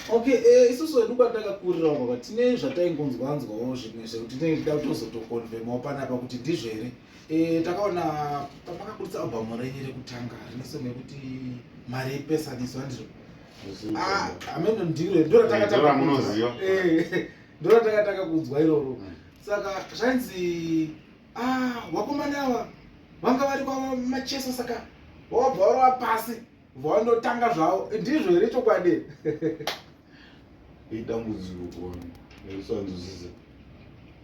Okay, isusu wedu kwatakakurira kwaka tine zvataingonzwanzwawo zvimwe zvekuti tinenge tida kutozotokonfemawo panapa kuti ndizvo here. Takaona pamakaburitsa albhamu renyu rekutanga rine song yekuti mari yepesaniso handizvo. Ameno ndiro ndoratakataka kunzwa iroro. Saka zvanzi vakomana ava vanga vari kwamacheso, saka wabva warova pasi vandotanga zvavo, ndizvo here chokwadi? Idambudziko kuona nekusanzwisisa.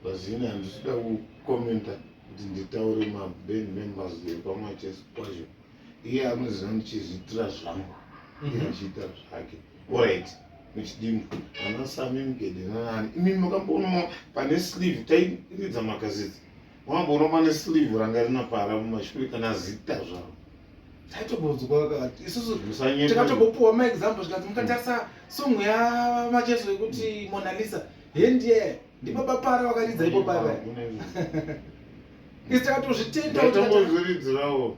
Pazvino handisida kukomenta kuti nditaure maband members epamacheso kwacho. Iye anoziva ndichizviitira zvangu, iye achiita zvake. Alright, muchidimbu ana Sami Mugede nanani. Imi makamboona pane sleeve tairidza makazidzi. Makamboona pane sleeve ranga rinapara mumashure kana zita zvaro. Taitombonzwa isusu takatombopuwa maexample zvikanzi mukatarisa song yamacheso yekuti Mona Lisa, hendiye ndibaba para wakaridza ipo papa. Isi takatozvitenda ndatombozviridzirawo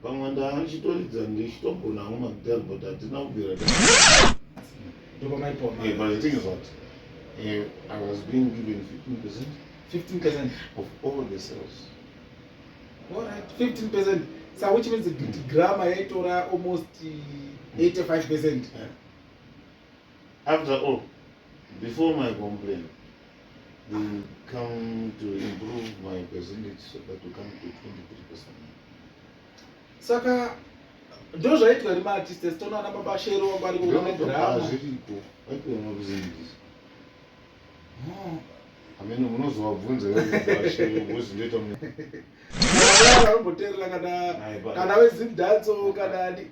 pamwe ndaachitoridza ndichitogona magitari but hatina kubvira. But the thing is what I was being given 15% of all the sales. Alright, 15%. So which means the grammar yaitora almost 85%. After all, before my complaint, they come to improve my percentage so that we come to 23%. Saka ndo zvaitwa remaartistes tonoona mabashero wangwari kuona grama zviriko vaitoona kuzindisa. Ameno munozovabvunza vabashero vozindoita varomboteerera kana vezimdanzo kana ani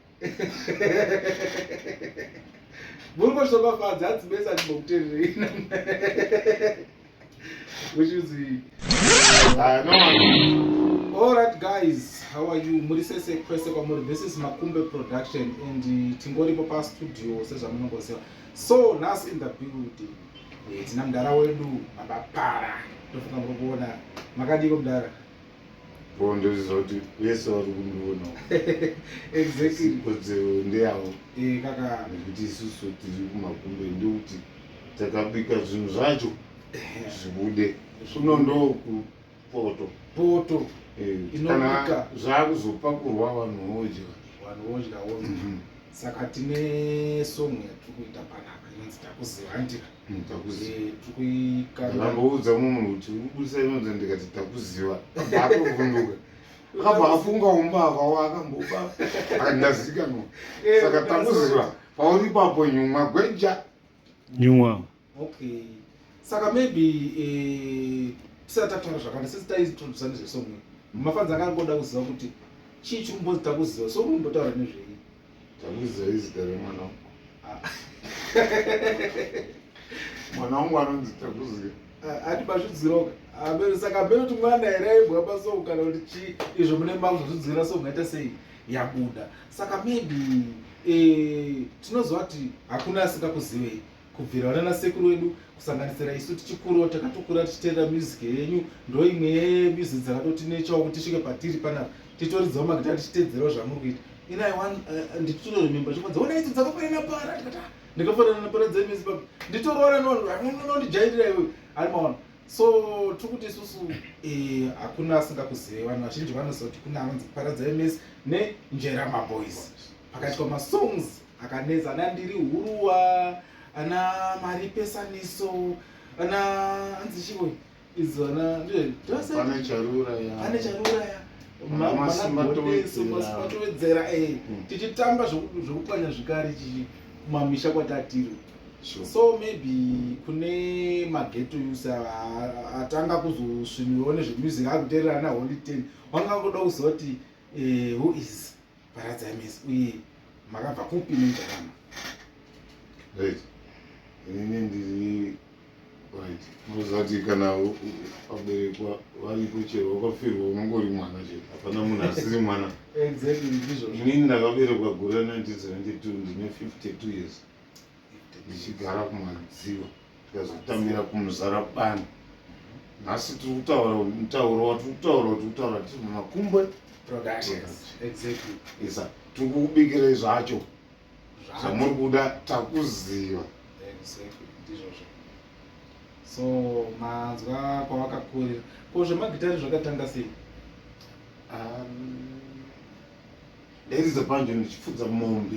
muri kuzvobafadza adzimesa ndimbokuteererei which is alright guys, how are you? Muri sese kwese kwamuri. This is Makumbe production and tingoripo pa studio sezvamunongoziva. So nhasi in the building tina mudara wedu mabapara tofunga muri kuona makadiko mudara ndoziva kuti vese vari kundiona exactly kodzero ndeyavo kaka nekuti isusu tiri kumakumbe ndokuti takabika zvinhu zvacho zvibude kuno ndokupoto inobika zvakuzopakurwa vanhu vodya saka tine song yatiri kuita panapa inonzi takuziva ndika ndakamboudza munhu kuti ubudisa inonzi ndikati takuziva atovhunduka akabva afunga umbavha wakamboba akandazikanwa saka takuziva pauri papo nyumwa gweja nyumwa. Okay, saka maybe tisati tataura zvakanda sesi taiintrodusa nezvesong mafanzi akangoda kuziva kuti chii chiri kumbonzi takuziva, so munombotaura nezvei? takuziva izita remwana mwana wangu anonzi takuziva ati mazvidziroka saka mberi kuti mwana here aibwa pasong kana kuti chii izvo mune makuzozvidzira song yaita sei yabuda. Saka maybe tinoziva kuti hakuna asingakuzivei kubvira vanana sekuru vedu kusanganisira isu tichikurawo takatokura tichiteerera music yenyu. Ndo imwe yemusic dzakatotinechawo kuti tisvike patiri panapa tichitoridzavo magitari tichiteedzerawo zvamuri kuita. Inai ndititorimemba chimwe dzaona idzi dzakafanana para tikati ndikafanana napara dzemisi papa nditoriwana nondijairira iwe ari maona. So tikuti isusu hakuna asingakuzivei. Vanhu vazhinji vanoziva kuti kuna anonzi paradza emesi nenjera maboys pakati pamasongs akanetsa ana ndiri huruwa ana mari pesaniso ana hanzi chimwe idzo ana pane charura ya masimbatowedzera tichitamba zvokupwanya zvikari kumamisha kwatatiri. So maybe kune mageto yusa atanga kuzosviniwawo nezvemusic akuteerera ana Holy 10 wangangoda kuziva kuti who is Paradza MS uye makabva kupi nendarama? Right. Inini ndiri right. Munoziva kuti kana vaberekwa varipo chero wakafirwa unongori mwana chete, hapana munhu asiri mwana. Exactly ndizvo. Inini ndakaberekwa gore 1972 ndine 52 years. Ndichigara kumadziva tikazotambira kumuzarabani. Nhasi tiri kutaura mutauro watiri kutaura tiri Makumbe productions. Exactly. Isa tiri kukubikirai zvacho zvamuri kuda takuziva. Exactly, ndizvozvo. So manzwa kwawakakurira ko zvemagitari zvakatanga sei? Ndairidza banjo ndichifudza mombe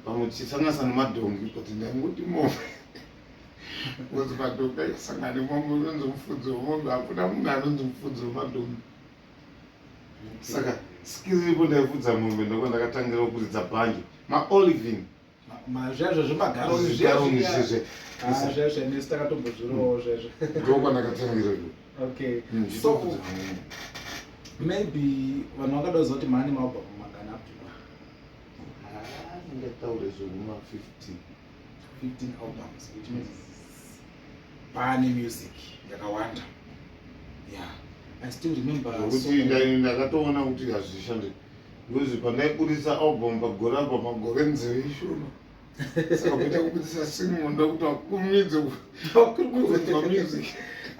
pamwe tichisanganisa nemadhongi kuti ndaingoti mombe kuti madhongi aisangana nemombe unonzi mufudzi wemombe, hakuna munhu anonzi mufudzi wemadhongi. Saka skills iripo ndaifudza mombe ndoko ndakatangira kuridza banjo maolivin Mazvazvo zvemagaroni zvigaroni zvezve zvezve nesi takatombozvirowo zvezve. ndoko ndakatangira. Okay, so so maybe vanhu vakada kuziva kuti maane maalbum magana up to now? ndingataure zvekuma 15 albums, which means paane music yakawanda. Yeah, I still remember kuti ndakatoona kuti hazvishandi because pandaiburisa album pagore apa magore nzeve ishoma saka kuita kubudisa single ndokuti wakumidze kudzwa music.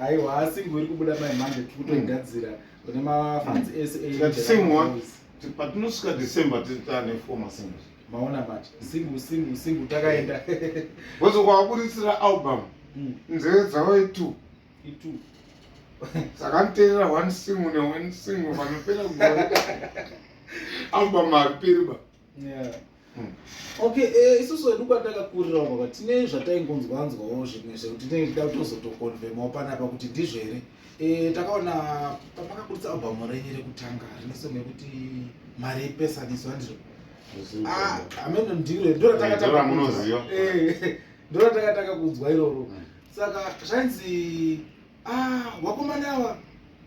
aiwa asingle iri kubuda maimhande tiri kutoigadzira kune mafans ese single patinosvika December titaane 4 masingles. maona mati single takaenda because kwawaburisira album nzeve dzavo 2 itu saka nteerera 1 single ne1 single panopera gore album hariperiba. yeah. Okay, isusu wedu kwatakakurira kwaka tine zvataingonzwanzwawo zvimwe zvekuti tinenge tida kutozotokonfemawo panapa kuti ndizvo here. Takaona pamakaburitsa albhamu renyu rekutanga rinesonge kuti mari yepesaniswa ndizvo. Ameno ndiro ndoratakataka kunzwa iroro. Saka zvanzi vakomana ava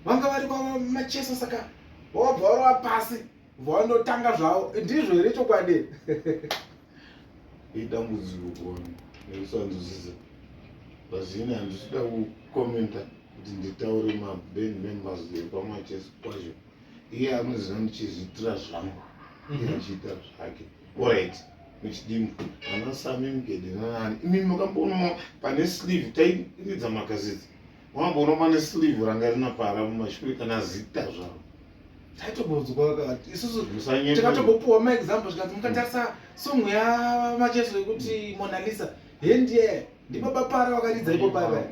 vanga vari kwamachesa saka wabva warova pasi vandotanga zvavo, ndizvo here chokwadi? Idambudziko kuona nekusanzwisisa pazvine handisida kukomenta kuti nditaure maband members epamachesa kwacho. Iye anoziva ndichizviitira zvangu iye achiita zvake alright muchidimbu ana Sami Mugede nanani. Imi makamboona pane sleeve tairidza magazeti makamboona pane sleeve ranga rinapara mumashure kana zita zvavo taitombonzwa isusu tikatobopuwa maexample zvikanzi mukatarisa songo yamacheso yekuti Mona Lisa hendiye ndibabapara wakaridza ipo papa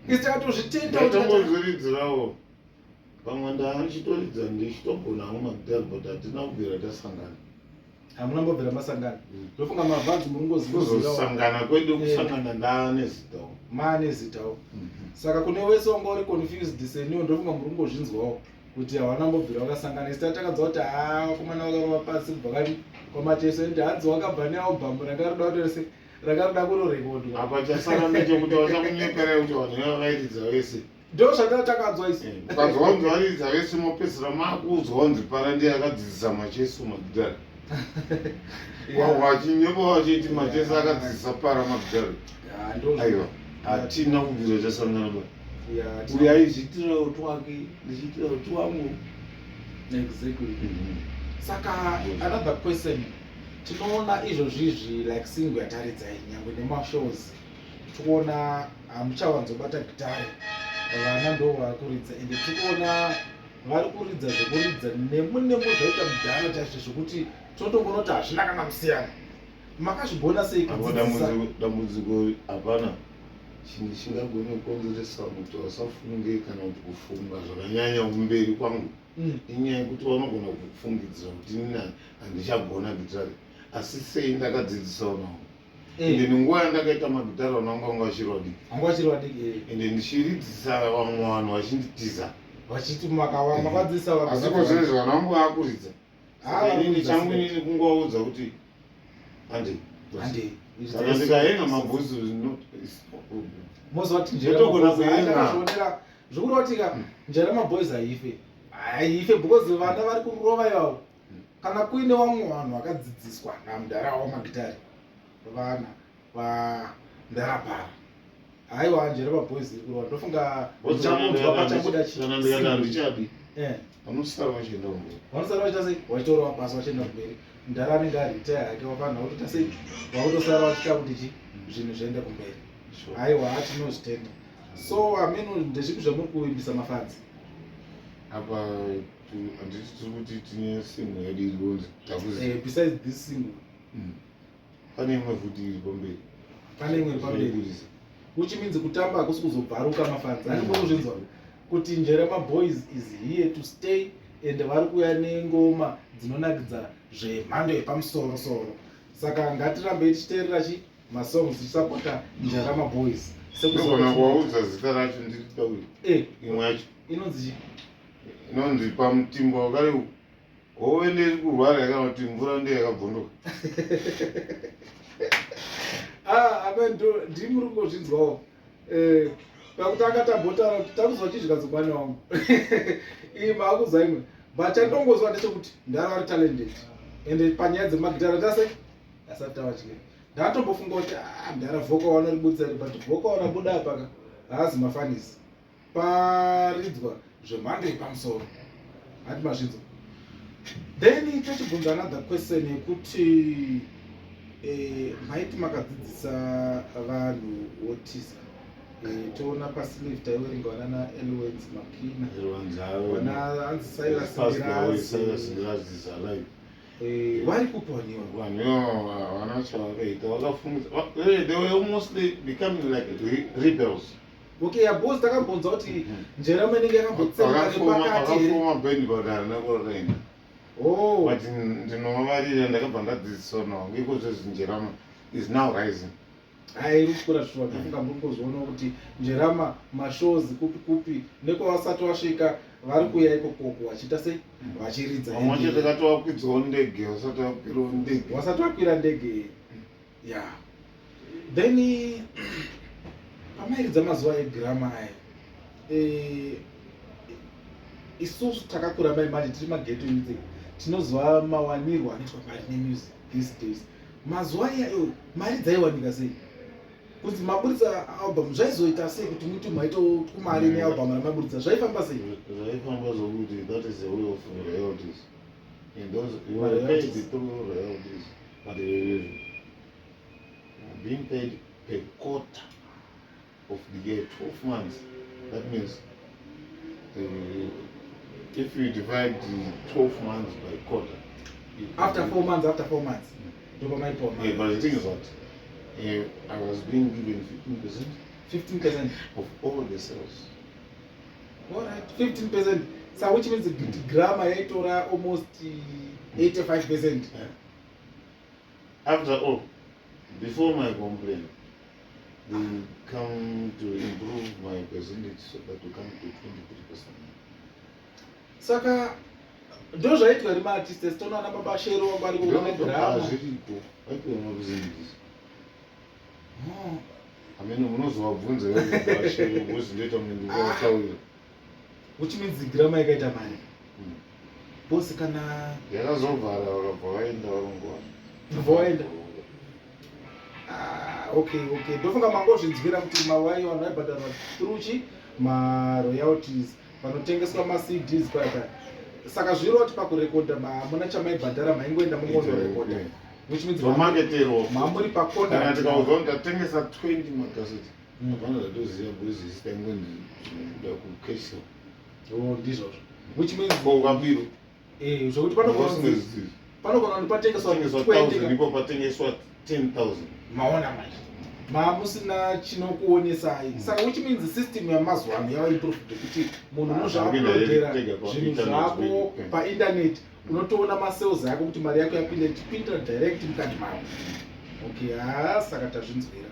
isi takatozvitendazviridzirawo pamwe ndaachitoridza ndichitogonawo magidari but hatina kubvira tasangana. hamuna mbobvira masangana? ndofunga mavhanzi muri kuzosangana kwedu kusangana ndaane zitawo maane zitawo. Saka kune wese wanga uri confused seniwo ndofunga muri kungozvinzwawo kuti hawana mbobvira wakasangana. isi tatakadza kuti vakomana vakarova pasi kubva kani kwamacheso endi hanzi wakabva nealbhamu rakarida kurorekondwa. apa chasara ndechekuti vachakunyeperai kuti vanhu vavairidza vese ndo zvatatakadzwa isi ukazwanzi varidza vese mopedzisira makuudzwanzi para ndiye akadzidzisa macheso magidari wachinyepo vachiti macheso akadzidzisa para magidari. aiwa hatina kubvira chasangana ba uyo aizviitirawo twake ndichiitirawo twangu. Exactly. Saka another question, tinoona izvozvizvi like single yataridzai nyangwe nemashows tikuona hamuchawanzobata gitari, vana ndo vakuridza ende tikuona vari kuridza zvekuridza nemunemo zvaita mudhara chaizvo zvokuti totongonoti hazvina kana musiyana. Makazvigona sei kudzidzisa? Dambudziko hapana chingagone kukonzeresa kuti vasafunge kana kuti kufunga zvakanyanya kumberi kwangu. Inyaya yekuti vanogona kufungidzira kuti nina handichagona gitari asi sei ndakadzidzisawo navo ende nenguva yandakaita magitari vananga vanga vachiri vadiki ende ndichiridzisa vamwe vanhu vachinditiza vachiti makadzidzisa asi kozvinezvi vanhu vangu vaakuridza inini changu inini kungovaudza kuti handei kana ndikahenga mabhuzi mozoti njeratogona zvekurotika njera maboys haife because vana vari kurova ivavo kana kuine vamwe vanhu vakadzidziswa namudhara wamagitari vana vandarapara haiwa njera maboys iri kurova ndofunga chamunzwa pachabuda kana ndikati handichadi vanosara vachienda kumberi vanosara vachiita sei vachitorova pasi vachienda kumberi mudhara anenge aritaya hake vapanha vatoita sei vakutosara vachiita kuti chi zvinhu zviende kumberi. Haiwa hatinozvitenda. So ameno ndezvipi zvamuri kuimbisa mafadzi apa handiti tiri kuti tine single yedu irikonzi takuzi besides this single pane imwe futi iri pamberi pane imwe pamberi, which means kutamba hakusi kuzobvaruka mafanzi aningozvinzwa kuti Njerema Boys is here to stay and vari kuuya nengoma dzinonakidza zvemhando yepamusoro soro. Saka ngatirambei tichiteerera masongs tichisapota Njerema Boys. sekuzogona kuvaudza zita racho ndiri tauri imwe yacho inonzi inonzi pamutimbo wakare hove ndiri kurwara yakana kuti mvura ndiyo yakabvunduka. ndiri muri kungozvinzwawo pakutanga tambotara kuti takuzwa chizvikadzo mwana wangu iyi maakuzwa imwe but chandongozwa ndechekuti ndari talented ende panyaya dzemagitara tase asati tavachike ndatombofunga kuti ndara vhoka wanoribudzira but vhoka wanabuda apaka haazi mafanisi paridzwa zvemhando yepamusoro hati mazvinzwa. Then tochibvunza another question yekuti maiti makadzidzisa vanhu otisa toona paslave taiwerenga vana naElwens Makina vana hanzi Silas Ngirazi vari kuponiwa vanhu vana chavakaita vakafungisa they were mostly becoming like rebels. Okay, yabos takambonza kuti Njerema inenge yakambotsenga nepakati vakafoma band padare nekoraina but ndinovavarira ndakabva ndadzidziswa nawo ngekozvezvi Njerema is now rising. Iri kukura shuwa ndafunga muri kuzviona kuti Njerema mashows kupi kupi nekwavasati vasvika vari kuuya ikokoko vachiita sei vachiridza vamwe vacho takatovakwidzawo ndege vasati vakwirawo ndege vasati vakwira ndege ya then pamairidza mazuva egirama aya isusu takakura mai manje tiri mageto yudze tinozwa mawanirwo anoitwa mari nemusic these days. Mazuva iyayo mari dzaiwanika sei kunzi maburitsa album zvaizoita sei kuti muti maito kumari nealbum ramaburitsa zvaifamba sei? Zvaifamba zvokuti that is the way of royalties and those you were paid through royalties but being paid per quarter of the year, 12 months. That means if you divide the 12 months by quarter, after 4 months, yeah, but the thing is what I was being given 15% of all the sales. Alright, 15%. So which means the grammar yaitora almost 85%. Yeah. After all, before my complaint, they come to improve my percentage so that we come to 23%. Saka ndo zvaitwa rima artists tona na baba shero vari kuona drama zviriko vaitwa mabhizinesi. Amene munozovabvunza baba shero bosi ndoita munhu ndikutaurira. Which means the grammar yakaita mari. Bosi kana yakazovhara vakabva vaenda varongwa. Voenda. Okay. Ndofunga mangozvinzwira kuti mawai vanhu vaibhadharwa through ma-royalties panotengeswa ma-CDs kwata. Saka zviro kuti pakurekodha hamuna chamaibhadhara maingoenda mungonorekodha. Which means mamuri pakonda. Kana tikaudzwa kuti tatengesa 20 makaseti. Hapana zvatoziva bozi sitaingondi zvinoda kukesha. Ndizvozvo. Which means ukapiro. Zvokuti panogona kuti patengeswa 20 ndipo patengeswa 10,000. Maona manje mamusina chinokuonesai. Saka which means system yamazuva ano yava improved kuti munhu unozvauploadera zvinhu zvako painternet unotoona masales yako kuti mari yako yapinda ichipindira direct mukati mavo. Okay, saka tazvinzwira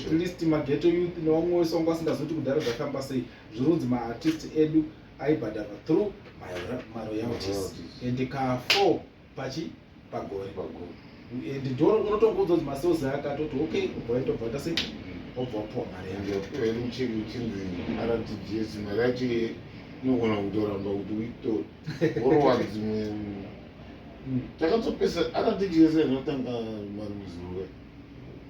at least mageto youth nevamwe vese vanga vasingazoti kudhara zvafamba sei zvirunzi maartist edu aibhadharwa through maroyalties and ka4 pagore. And ndoro unotongoudza kuti masales akatoti okay ubvaitobvata sei obva wapuwa mari yangu mucheki uchinzi RTGS mari yacho inogona kutoramba kuti uitore worowa dzimwe takatopesa RTGS inotanga mari muziruwe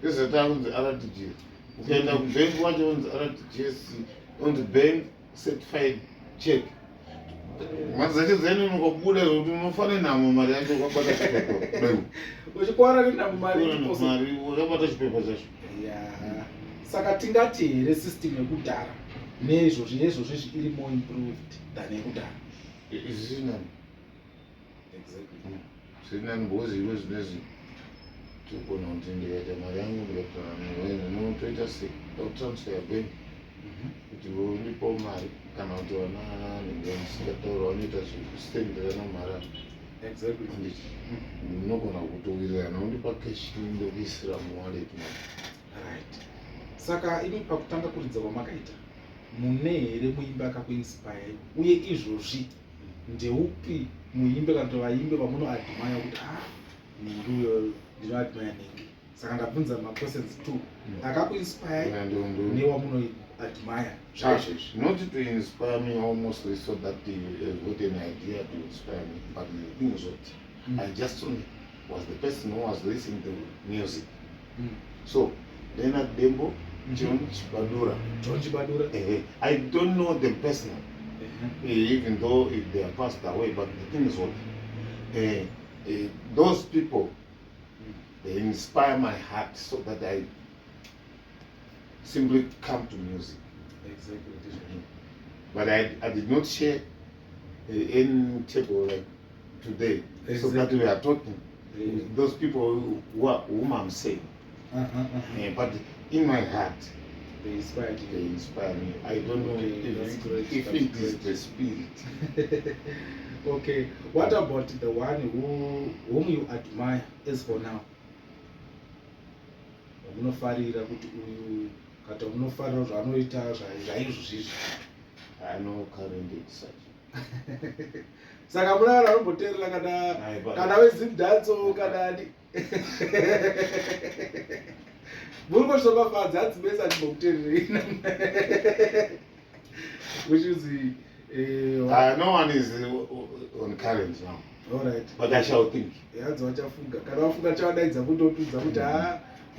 pesa takunzi RTGS ukaenda kubank wacho unzi RTGS unzi bank certified check mari dzacho dzaine unokabuda kuti unofane nhamo mari yacho ukabata chipepa uchikwara nenhamo mari wakabata chipepa chacho. Saka tingati here system yekudhara neizvozvi iri more improved than yekudhara. zvisinani Exactly. zvisinani because zviro zvinezvi togona kuti ndikaita mari yangu ndinotoita sei ndakutransfer bank kuti unipawo mari kana kuti vana ndingandisingataura vanoita zvekustenderana mari Exactly. ndinogona kutowirirana undipa cash ndokuisira muwallet mari. Right. Saka imi pakutanga kuridza kwamakaita mune here muimbi akakuinspire uye izvozvi ndeupi muimbi kana kuti vaimbi vamunoadmire kuti ningi uyo ndinoadmire ningi? Saka ndabvunza maquestions 2 akakuinspire newamunoadmire zvaizvozvi. Not to inspire me almost so that you got an idea to inspire me, but the thing was what I just was the person who was listening to music. So Leonard Dembo, John Chibadura. I don't know them personally, even though if they are passed away. But the thing is what those people, they inspire my heart so that I simply come to music. Exactly. But I did not share any table like today, so that we are talking. Those people whom I'm saying. But in my heart, they inspired you. They inspire me. I don't know if it is the spirit. Okay. What about the one whom you admire as for now? Munofarira kuti uyu kata munofarira zvanoita zvaizvozvizvi. I know current such. Saka muna vanhu vanomboteerera kana vezibdatso kana ani. Muri kuzvofafadza hadzimese achimbokuteererei. Which is no one is on current now. All right. But I shall think. Yadzi vachafunga. Kana vafunga chavadaidza kutotudza kuti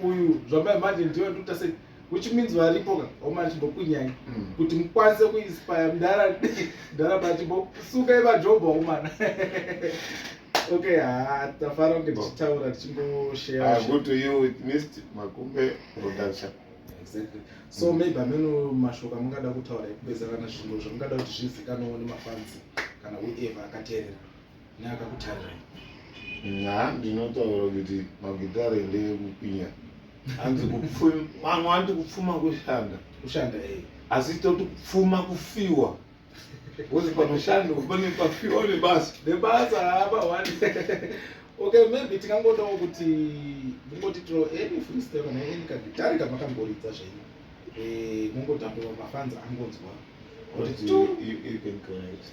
uyu zvamaimanje ndiyo ndokuta sei. Which means varipo omani chimbokunyai kuti mukwanise kuinspire ndaraba chimbosuka ivajobha omana. Okay, tafara kunge tichitaura tichimboshare. Go to you with Mr. Makumbe production. Exactly. So maybe ameno mashoko amungada kutaura ekupedzana nazvinhu zvamungada kuti zvizikanwe nemafansi kana whoever akateerera neakakutarira. Ndinotaura kuti magitare ndeyekupinya. Mamwe andi kupfuma kushanda asi toti kupfuma kufiwa kuti panoshanda pane pafiwa nebasa hapa one. Okay, maybe tingangodawo kuti mungoti tiro any freestyle kana any kagitari kamakamboridza zvenyu mungotambiwa mafanzi angonzwa kuti you can connect.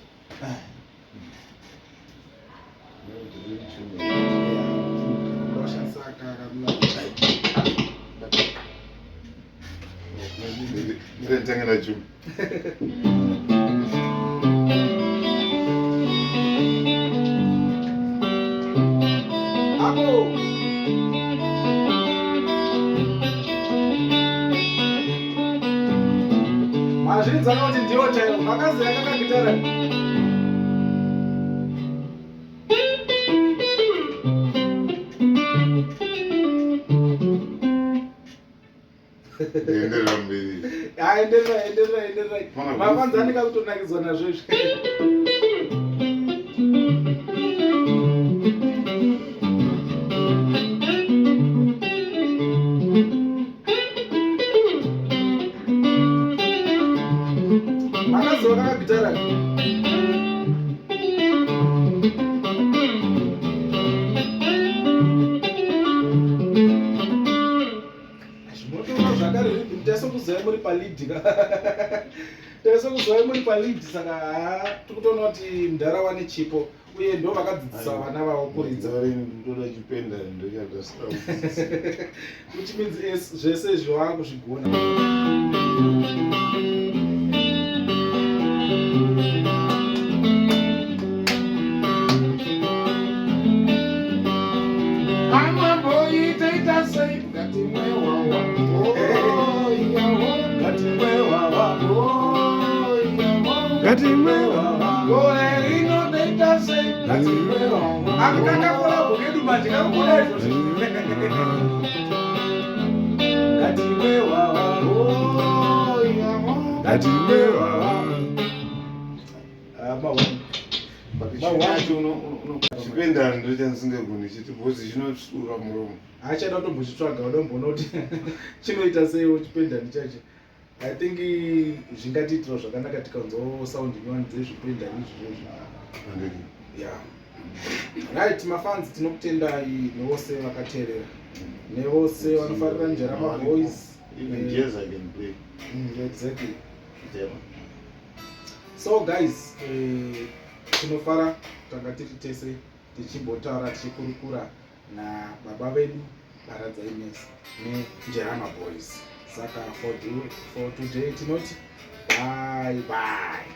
Nditengera chuma. Ako. Mazvinzana kuti ndiyo chaiwo makaziya kakagitara. Enderera mberi. Enderera. Mafanzi andikakutonakidzwa nazvo izvi. Makaziwa kakagitara. Taisokuzwai muri palidi saka tikutoona kuti mundarawa nechipo uye ndo vakadzidzisa vana vavo kuridza. Ndoda chipenda ndochadasira. Which means zvese izvi vakuzvigona. Amamboita sei ngati mwewawa. yacho chipendano ndo chandisingagoni chiti bhozi chinotsura muromo. Achada kutombochitsvaga unomboona kuti chinoita seiwo chipendani chacho. I think zvingatiitira zvakanaka tikanzosaundi nyowani dzezvipendani izvozvo. Yeah. Right, mafans tinokutendai nevose vakateerera. Nevose vanofarira Njarama Boys. Even Jazz I can play. Exactly. Yeah. So guys, tinofara tanga tiri tese tichimbotaura tichikurukura nababa vedu Baradza Ines neNjarama Boys. Saka for today tinoti bye bye.